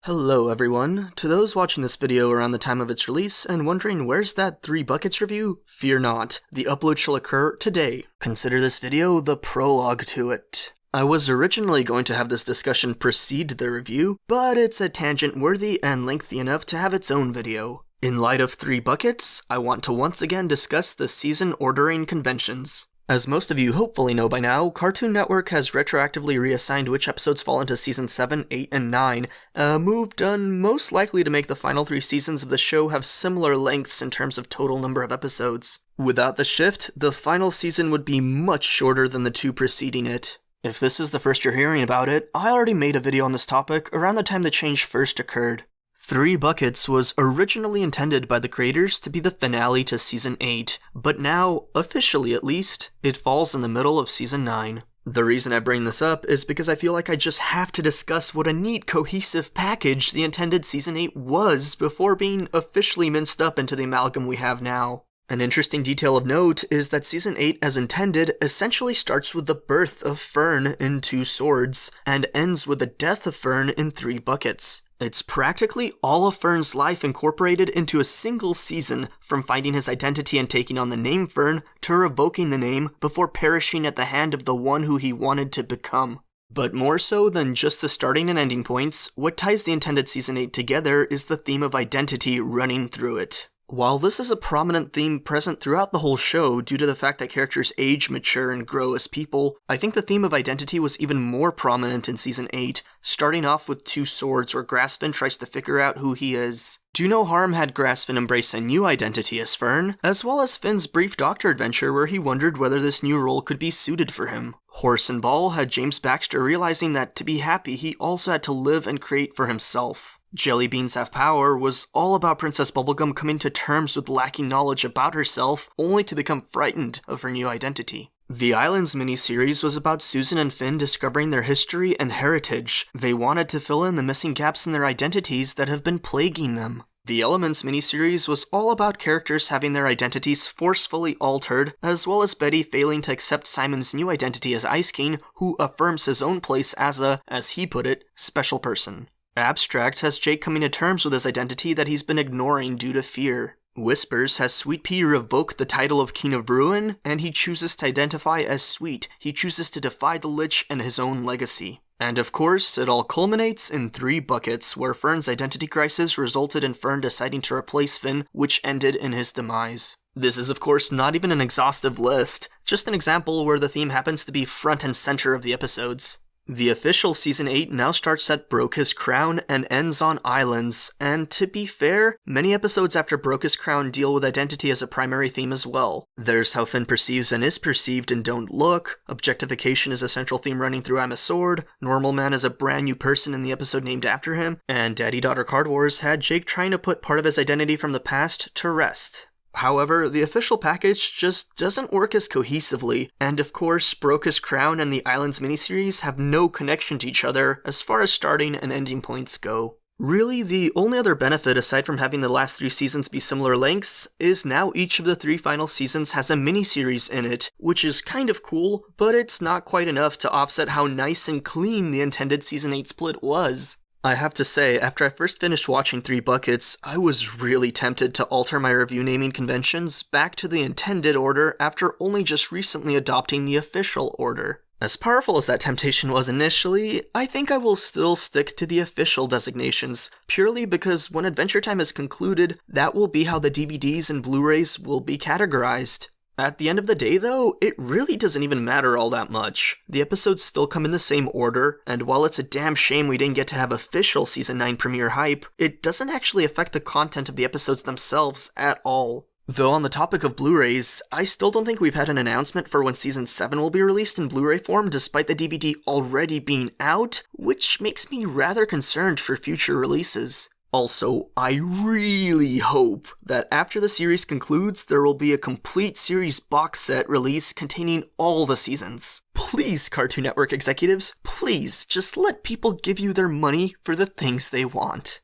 Hello everyone. To those watching this video around the time of its release and wondering where's that 3 buckets review, fear not, the upload shall occur today. Consider this video the prologue to it. I was originally going to have this discussion precede the review, but it's a tangent worthy and lengthy enough to have its own video. In light of 3 buckets, I want to once again discuss the season ordering conventions. As most of you hopefully know by now, Cartoon Network has retroactively reassigned which episodes fall into Season 7, 8, and 9, a move done most likely to make the final 3 seasons of the show have similar lengths in terms of total number of episodes. Without the shift, the final season would be much shorter than the 2 preceding it. If this is the first you're hearing about it, I already made a video on this topic around the time the change first occurred. 3 Buckets was originally intended by the creators to be the finale to Season 8, but now, officially at least, it falls in the middle of Season 9. The reason I bring this up is because I feel like I just have to discuss what a neat, cohesive package the intended Season 8 was before being officially minced up into the amalgam we have now. An interesting detail of note is that Season 8 as intended essentially starts with the birth of Fern in 2 Swords, and ends with the death of Fern in 3 Buckets. It's practically all of Fern's life incorporated into a single season, from finding his identity and taking on the name Fern, to revoking the name before perishing at the hand of the one who he wanted to become. But more so than just the starting and ending points, what ties the intended Season 8 together is the theme of identity running through it. While this is a prominent theme present throughout the whole show due to the fact that characters age, mature, and grow as people, I think the theme of identity was even more prominent in Season 8, starting off with 2 Swords where Grassfin tries to figure out who he is. Do No Harm had Grassfin embrace a new identity as Fern, as well as Finn's brief doctor adventure where he wondered whether this new role could be suited for him. Horse and Ball had James Baxter realizing that to be happy he also had to live and create for himself. Jelly Beans Have Power was all about Princess Bubblegum coming to terms with lacking knowledge about herself, only to become frightened of her new identity. The Islands miniseries was about Susan and Finn discovering their history and heritage. They wanted to fill in the missing gaps in their identities that have been plaguing them. The Elements miniseries was all about characters having their identities forcefully altered, as well as Betty failing to accept Simon's new identity as Ice King, who affirms his own place as a, as he put it, special person. Abstract has Jake coming to terms with his identity that he's been ignoring due to fear. Whispers has Sweet Pea revoke the title of King of Ruin, and he chooses to identify as Sweet. He chooses to defy the Lich and his own legacy. And of course, it all culminates in 3 Buckets, where Fern's identity crisis resulted in Fern deciding to replace Finn, which ended in his demise. This is of course not even an exhaustive list, just an example where the theme happens to be front and center of the episodes. The official Season 8 now starts at Broke His Crown and ends on Islands, and to be fair, many episodes after Broke His Crown deal with identity as a primary theme as well. There's how Finn perceives and is perceived in Don't Look, objectification is a central theme running through I'm a Sword, Normal Man is a brand new person in the episode named after him, and Daddy-Daughter Card Wars had Jake trying to put part of his identity from the past to rest. However, the official package just doesn't work as cohesively, and of course, Broke His Crown and the Islands miniseries have no connection to each other as far as starting and ending points go. Really, the only other benefit aside from having the last 3 seasons be similar lengths is now each of the 3 final seasons has a miniseries in it, which is kind of cool, but it's not quite enough to offset how nice and clean the intended Season 8 split was. I have to say, after I first finished watching 3 Buckets, I was really tempted to alter my review naming conventions back to the intended order after only just recently adopting the official order. As powerful as that temptation was initially, I think I will still stick to the official designations, purely because when Adventure Time is concluded, that will be how the DVDs and Blu-rays will be categorized. At the end of the day though, it really doesn't even matter all that much. The episodes still come in the same order, and while it's a damn shame we didn't get to have official Season 9 premiere hype, it doesn't actually affect the content of the episodes themselves at all. Though on the topic of Blu-rays, I still don't think we've had an announcement for when Season 7 will be released in Blu-ray form despite the DVD already being out, which makes me rather concerned for future releases. Also, I really hope that after the series concludes, there will be a complete series box set release containing all the seasons. Please, Cartoon Network executives, please just let people give you their money for the things they want.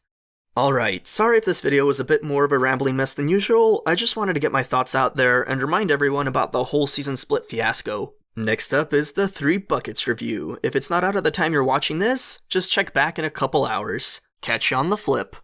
Alright, sorry if this video was a bit more of a rambling mess than usual, I just wanted to get my thoughts out there and remind everyone about the whole season split fiasco. Next up is the 3 Buckets review. If it's not out at the time you're watching this, just check back in a couple hours. Catch you on the flip.